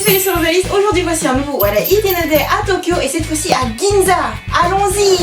salut, c'est Rosalie. Aujourd'hui, voici un nouveau What I Eat in a Day à Tokyo et cette fois-ci à Ginza. Allons-y!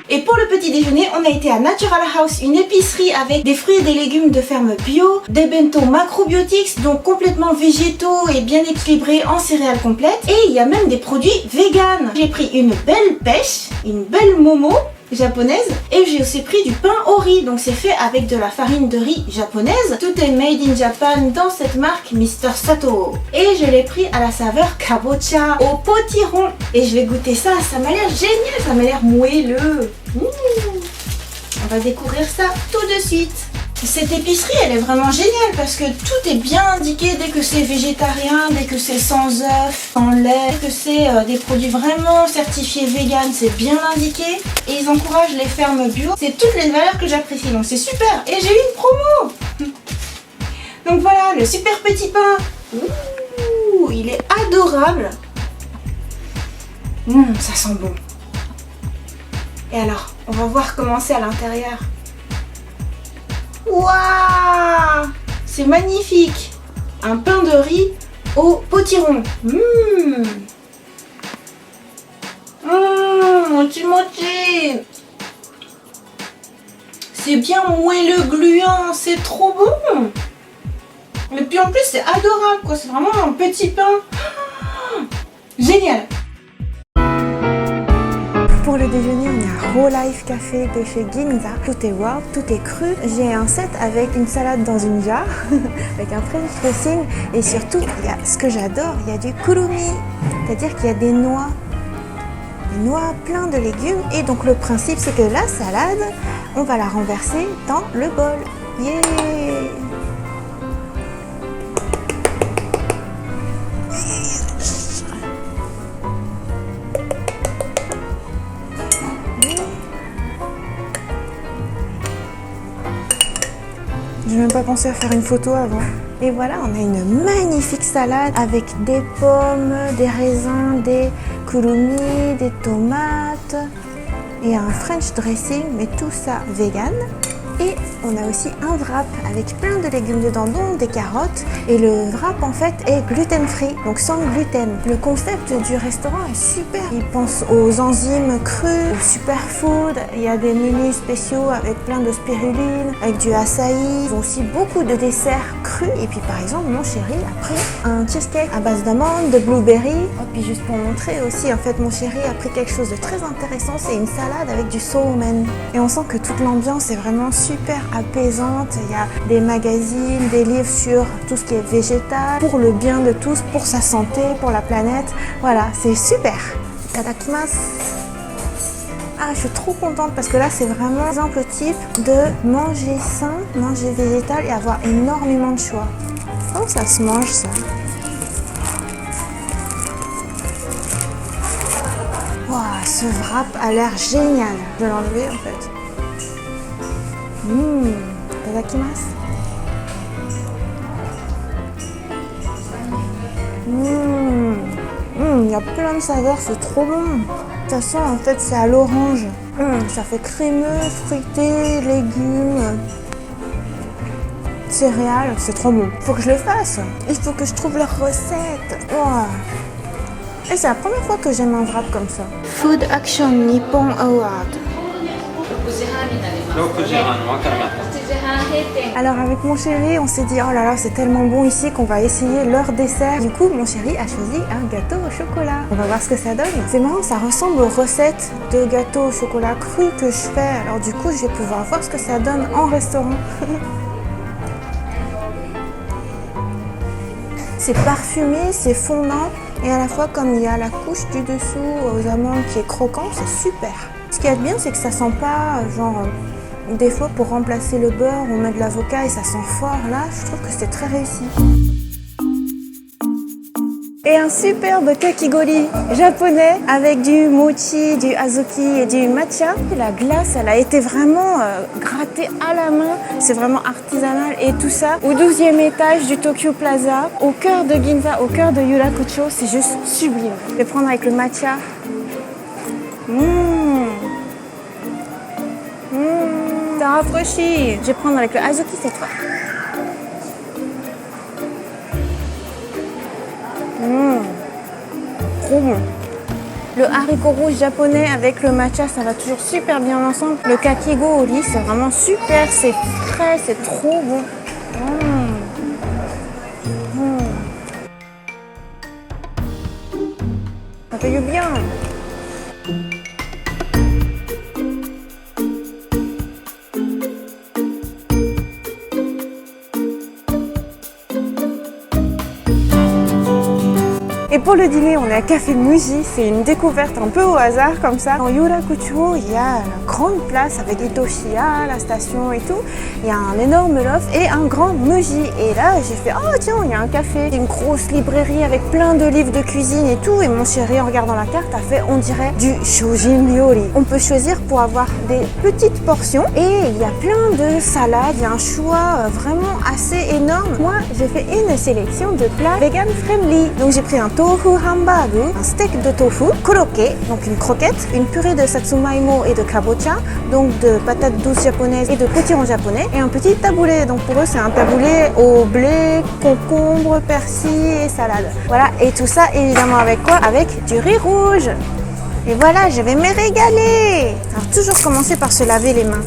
Et pour le petit déjeuner, on a été à Natural House, une épicerie avec des fruits et des légumes de ferme bio, des bento macrobiotiques, donc complètement végétaux et bien équilibrés en céréales complètes. Et il y a même des produits vegan. J'ai pris une belle pêche, une belle momo japonaise et j'ai aussi pris du pain au riz, donc c'est fait avec de la farine de riz japonaise. Tout est made in Japan dans cette marque Mr. Sato et je l'ai pris à la saveur kabocha au potiron et je vais goûter ça. Ça m'a l'air génial, ça m'a l'air moelleux. On va découvrir ça tout de suite. Cette épicerie elle est vraiment géniale parce que tout est bien indiqué dès que c'est végétarien, dès que c'est sans œufs, sans lait, dès que c'est des produits vraiment certifiés vegan, c'est bien indiqué et ils encouragent les fermes bio. C'est toutes les valeurs que j'apprécie, donc c'est super. Et j'ai eu une promo. Donc voilà, le super petit pain. Ouh, il est adorable. Ça sent bon. Et alors, on va voir comment c'est à l'intérieur. Waouh! C'est magnifique! Un pain de riz au potiron. Mochi. C'est bien moelleux, gluant, c'est trop bon! Et puis en plus, c'est adorable, quoi. C'est vraiment un petit pain. Génial! Pour le déjeuner, on est à Raw Life Café de chez Ginza. Tout est raw, tout est cru. J'ai un set avec une salade dans une jarre, avec un French dressing. Et surtout, il y a ce que j'adore, il y a du kurumi. C'est-à-dire qu'il y a des noix plein de légumes. Et donc le principe, c'est que la salade, on va la renverser dans le bol. Yeah! Je n'ai même pas pensé à faire une photo avant. Et voilà, on a une magnifique salade avec des pommes, des raisins, des kurumi, des tomates et un French dressing, mais tout ça vegan. Et on a aussi un wrap avec plein de légumes dedans, dont des carottes. Et le wrap en fait est gluten free, donc sans gluten. Le concept du restaurant est super. Ils pensent aux enzymes crues, au superfood. Il y a des menus spéciaux avec plein de spiruline, avec du açaï. Ils ont aussi beaucoup de desserts crus. Et puis par exemple, mon chéri a pris un cheesecake à base d'amandes, de blueberry. Et puis juste pour montrer aussi, en fait, mon chéri a pris quelque chose de très intéressant. C'est une salade avec du somen. Et on sent que toute l'ambiance est vraiment super apaisante. Il y a des magazines, des livres sur tout ce qui est végétal, pour le bien de tous, pour sa santé, pour la planète. Voilà, c'est super. Itadakimasu. Ah, je suis trop contente parce que là, c'est vraiment un exemple type de manger sain, manger végétal et avoir énormément de choix. Comment ça se mange, ça? Waouh, ce wrap a l'air génial. Je vais l'enlever, en fait. Itadakimasu. Il y a plein de saveurs, c'est trop bon. Ça sent en fait, c'est à l'orange. Ça fait crémeux, fruité, légumes, céréales, c'est trop bon. Faut que je le fasse. Il faut que je trouve leur recette. Oh. Et c'est la première fois que j'aime un wrap comme ça. Food Action Nippon Award. Alors avec mon chéri, on s'est dit oh là là c'est tellement bon ici qu'on va essayer leur dessert. Du coup mon chéri a choisi un gâteau au chocolat. On va voir ce que ça donne. C'est marrant, ça ressemble aux recettes de gâteaux au chocolat cru que je fais. Alors du coup je vais pouvoir voir ce que ça donne en restaurant. C'est parfumé, c'est fondant et à la fois comme il y a la couche du dessous aux amandes qui est croquant, c'est super. Ce qui est bien c'est que ça sent pas genre... Des fois, pour remplacer le beurre, on met de l'avocat et ça sent fort. Là, je trouve que c'est très réussi. Et un superbe kakigori japonais avec du mochi, du azuki et du matcha. La glace, elle a été vraiment grattée à la main. C'est vraiment artisanal et tout ça. Au 12e étage du Tokyo Plaza, au cœur de Ginza, au cœur de Yurakucho. C'est juste sublime. Je vais prendre avec le matcha. Ça rafraîchit. Je vais prendre avec le azuki cette fois. Trop bon. Le haricot rouge japonais avec le matcha, ça va toujours super bien ensemble. Le kakigo au riz, c'est vraiment super, c'est frais, c'est trop bon. Ça fait du bien. Et pour le dîner, on est à Café Muji. C'est une découverte un peu au hasard comme ça. Dans Yurakucho, il y a la grande place avec Itoshiya, la station et tout. Il y a un énorme loft et un grand Muji. Et là, j'ai fait, oh tiens, il y a un café. Une grosse librairie avec plein de livres de cuisine et tout. Et mon chéri, en regardant la carte, a fait, on dirait du Shojin Ryori. On peut choisir pour avoir des petites portions. Et il y a plein de salades. Il y a un choix vraiment assez énorme. Moi, j'ai fait une sélection de plats vegan friendly. Donc j'ai pris un tofu hamburger, un steak de tofu, korokke, donc une croquette, une purée de satsumaimo et de kabocha, donc de patates douces japonaises et de potirons japonais, et un petit taboulé. Donc pour eux, c'est un taboulé au blé, concombre, persil et salade. Voilà, et tout ça évidemment avec quoi? Avec du riz rouge. Et voilà, je vais me régaler. Alors toujours commencer par se laver les mains.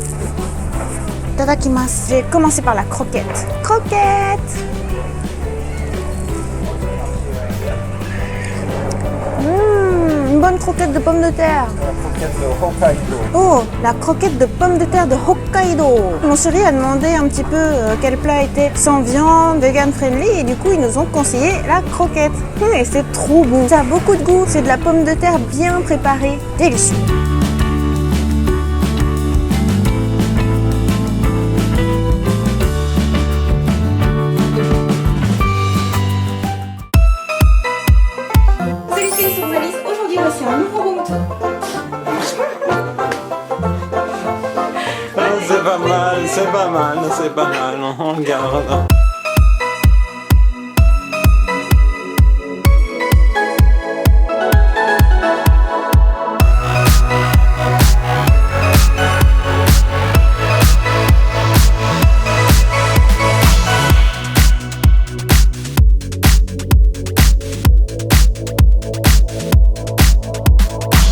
Tadakimasu. Je vais commencer par la croquette. Croquette! Une bonne croquette de pommes de terre. La croquette de Hokkaido. Oh, la croquette de pommes de terre de Hokkaido. Mon chéri a demandé un petit peu quel plat était sans viande, vegan friendly, et du coup ils nous ont conseillé la croquette. Et c'est trop bon. Ça a beaucoup de goût. C'est de la pomme de terre bien préparée. Délicieux. C'est un nouveau Ubuntu. C'est pas mal, c'est pas mal, on regarde.